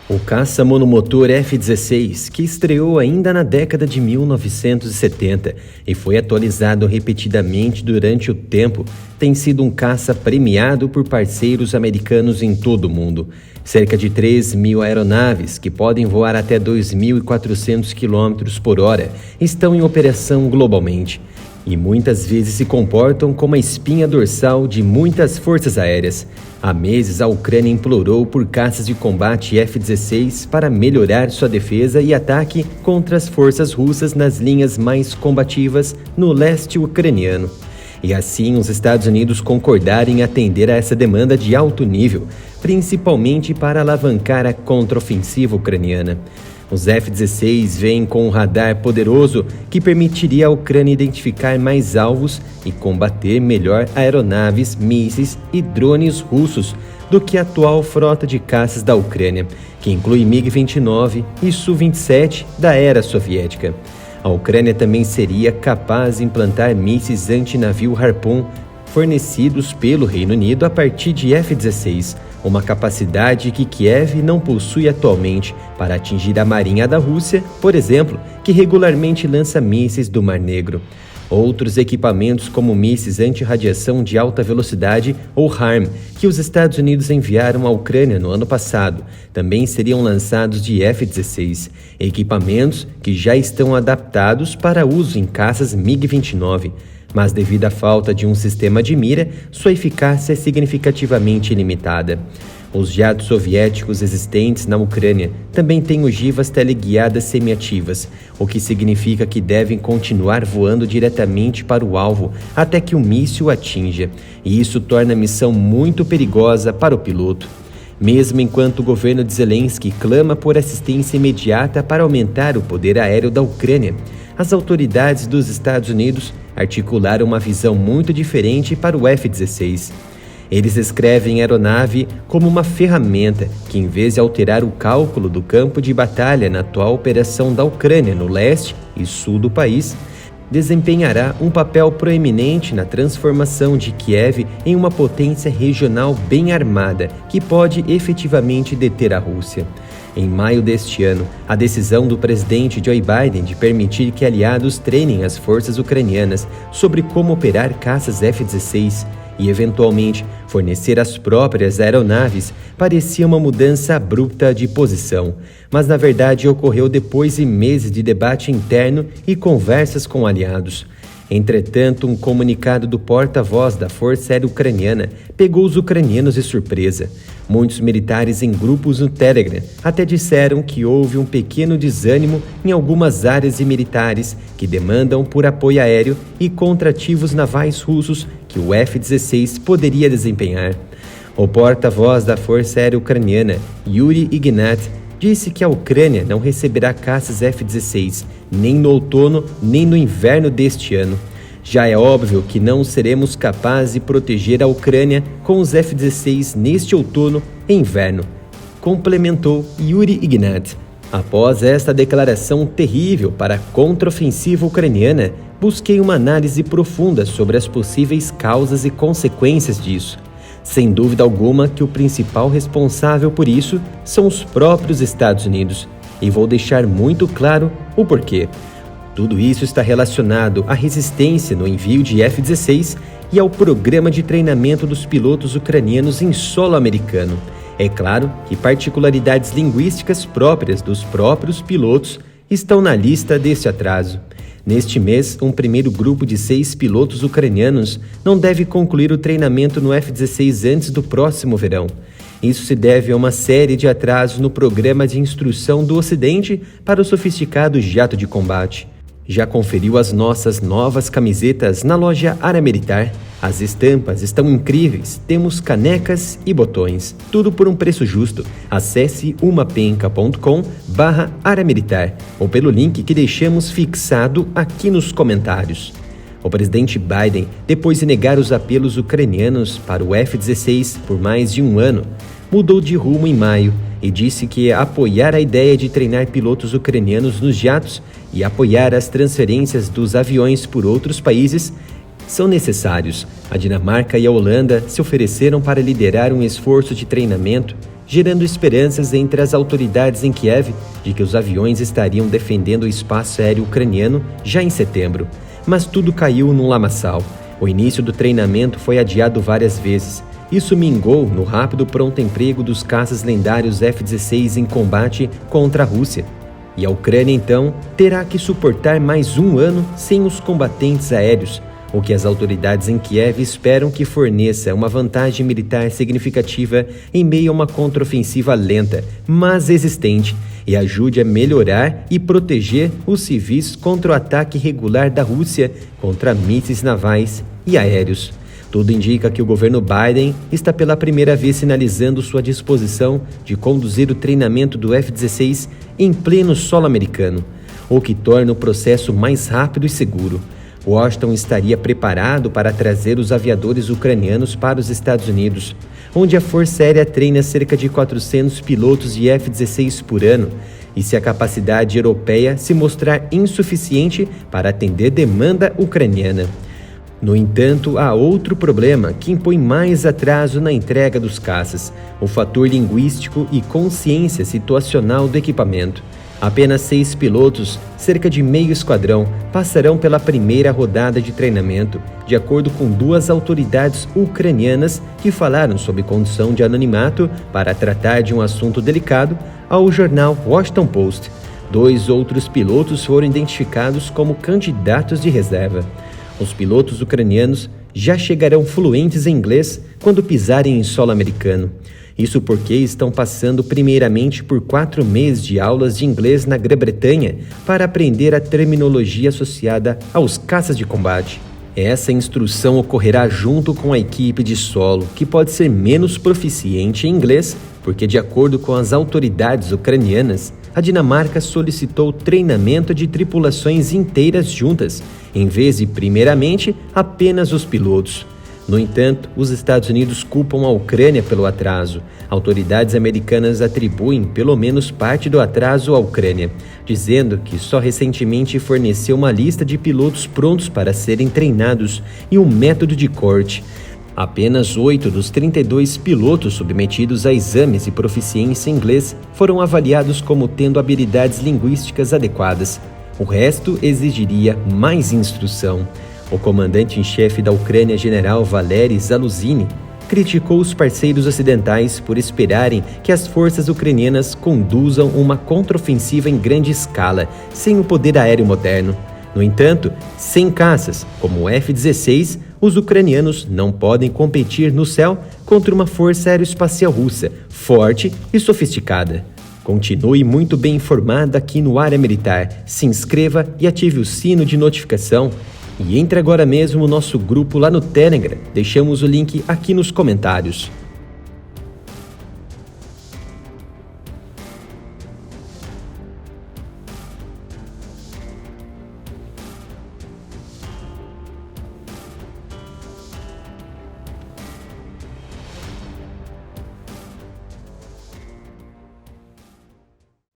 O caça monomotor F-16, que estreou ainda na década de 1970 e foi atualizado repetidamente durante o tempo, tem sido um caça premiado por parceiros americanos em todo o mundo. Cerca de 3.000 aeronaves, que podem voar até 2.400 km por hora, estão em operação globalmente. E muitas vezes se comportam como a espinha dorsal de muitas forças aéreas. Há meses, a Ucrânia implorou por caças de combate F-16 para melhorar sua defesa e ataque contra as forças russas nas linhas mais combativas no leste ucraniano. E assim, os Estados Unidos concordaram em atender a essa demanda de alto nível, principalmente para alavancar a contraofensiva ucraniana. Os F-16 vêm com um radar poderoso que permitiria à Ucrânia identificar mais alvos e combater melhor aeronaves, mísseis e drones russos do que a atual frota de caças da Ucrânia, que inclui MiG-29 e Su-27 da era soviética. A Ucrânia também seria capaz de implantar mísseis antinavio Harpoon fornecidos pelo Reino Unido a partir de F-16, uma capacidade que Kiev não possui atualmente para atingir a marinha da Rússia, por exemplo, que regularmente lança mísseis do Mar Negro. Outros equipamentos como mísseis anti-radiação de alta velocidade ou HARM, que os Estados Unidos enviaram à Ucrânia no ano passado, também seriam lançados de F-16, equipamentos que já estão adaptados para uso em caças MiG-29. Mas devido à falta de um sistema de mira, sua eficácia é significativamente limitada. Os jatos soviéticos existentes na Ucrânia também têm ogivas teleguiadas semiativas, o que significa que devem continuar voando diretamente para o alvo até que o míssil atinja, e isso torna a missão muito perigosa para o piloto. Mesmo enquanto o governo de Zelensky clama por assistência imediata para aumentar o poder aéreo da Ucrânia, as autoridades dos Estados Unidos articularam uma visão muito diferente para o F-16. Eles descrevem a aeronave como uma ferramenta que, em vez de alterar o cálculo do campo de batalha na atual operação da Ucrânia no leste e sul do país, desempenhará um papel proeminente na transformação de Kiev em uma potência regional bem armada que pode efetivamente deter a Rússia. Em maio deste ano, a decisão do presidente Joe Biden de permitir que aliados treinem as forças ucranianas sobre como operar caças F-16 e, eventualmente, fornecer as próprias aeronaves parecia uma mudança abrupta de posição, mas na verdade ocorreu depois de meses de debate interno e conversas com aliados. Entretanto, um comunicado do porta-voz da Força Aérea Ucraniana pegou os ucranianos de surpresa. Muitos militares em grupos no Telegram até disseram que houve um pequeno desânimo em algumas áreas militares que demandam por apoio aéreo e contra ativos navais russos que o F-16 poderia desempenhar. O porta-voz da Força Aérea Ucraniana, Yuri Ignat, disse que a Ucrânia não receberá caças F-16 nem no outono nem no inverno deste ano. Já é óbvio que não seremos capazes de proteger a Ucrânia com os F-16 neste outono e inverno, complementou Yuri Ignat. Após esta declaração terrível para a contraofensiva ucraniana, busquei uma análise profunda sobre as possíveis causas e consequências disso. Sem dúvida alguma que o principal responsável por isso são os próprios Estados Unidos, e vou deixar muito claro o porquê. Tudo isso está relacionado à resistência no envio de F-16 e ao programa de treinamento dos pilotos ucranianos em solo americano. É claro que particularidades linguísticas próprias dos próprios pilotos estão na lista desse atraso. Neste mês, um primeiro grupo de 6 pilotos ucranianos não deve concluir o treinamento no F-16 antes do próximo verão. Isso se deve a uma série de atrasos no programa de instrução do Ocidente para o sofisticado jato de combate. Já conferiu as nossas novas camisetas na loja Área Militar? As estampas estão incríveis, temos canecas e botões, tudo por um preço justo. Acesse umapenca.com/Área Militar ou pelo link que deixamos fixado aqui nos comentários. O presidente Biden, depois de negar os apelos ucranianos para o F-16 por mais de um ano, mudou de rumo em maio e disse que ia apoiar a ideia de treinar pilotos ucranianos nos jatos e apoiar as transferências dos aviões por outros países são necessários. A Dinamarca e a Holanda se ofereceram para liderar um esforço de treinamento gerando esperanças entre as autoridades em Kiev de que os aviões estariam defendendo o espaço aéreo ucraniano já em setembro. Mas tudo caiu num lamaçal. O início do treinamento foi adiado várias vezes. Isso mingou no rápido pronto emprego dos caças lendários F-16 em combate contra a Rússia. E a Ucrânia, então, terá que suportar mais um ano sem os combatentes aéreos, o que as autoridades em Kiev esperam que forneça uma vantagem militar significativa em meio a uma contraofensiva lenta, mas existente, e ajude a melhorar e proteger os civis contra o ataque regular da Rússia contra mísseis navais e aéreos. Tudo indica que o governo Biden está pela primeira vez sinalizando sua disposição de conduzir o treinamento do F-16 em pleno solo americano, o que torna o processo mais rápido e seguro. Washington estaria preparado para trazer os aviadores ucranianos para os Estados Unidos, onde a Força Aérea treina cerca de 400 pilotos de F-16 por ano, e se a capacidade europeia se mostrar insuficiente para atender demanda ucraniana. No entanto, há outro problema que impõe mais atraso na entrega dos caças: o fator linguístico e consciência situacional do equipamento. Apenas 6 pilotos, cerca de meio esquadrão, passarão pela primeira rodada de treinamento, de acordo com 2 autoridades ucranianas que falaram sob condição de anonimato para tratar de um assunto delicado ao jornal Washington Post. 2 outros pilotos foram identificados como candidatos de reserva. Os pilotos ucranianos já chegarão fluentes em inglês quando pisarem em solo americano. Isso porque estão passando primeiramente por 4 meses de aulas de inglês na Grã-Bretanha para aprender a terminologia associada aos caças de combate. Essa instrução ocorrerá junto com a equipe de solo, que pode ser menos proficiente em inglês, porque, de acordo com as autoridades ucranianas, a Dinamarca solicitou treinamento de tripulações inteiras juntas, em vez de, primeiramente, apenas os pilotos. No entanto, os Estados Unidos culpam a Ucrânia pelo atraso. Autoridades americanas atribuem pelo menos parte do atraso à Ucrânia, dizendo que só recentemente forneceu uma lista de pilotos prontos para serem treinados e um método de corte. Apenas 8 dos 32 pilotos submetidos a exames de proficiência em inglês foram avaliados como tendo habilidades linguísticas adequadas. O resto exigiria mais instrução. O comandante-em-chefe da Ucrânia, general Valery Zaluzhny, criticou os parceiros ocidentais por esperarem que as forças ucranianas conduzam uma contraofensiva em grande escala, sem o poder aéreo moderno. No entanto, sem caças, como o F-16, os ucranianos não podem competir no céu contra uma força aeroespacial russa, forte e sofisticada. Continue muito bem informado aqui no Área Militar. Se inscreva e ative o sino de notificação. E entre agora mesmo no nosso grupo lá no Telegram. Deixamos o link aqui nos comentários.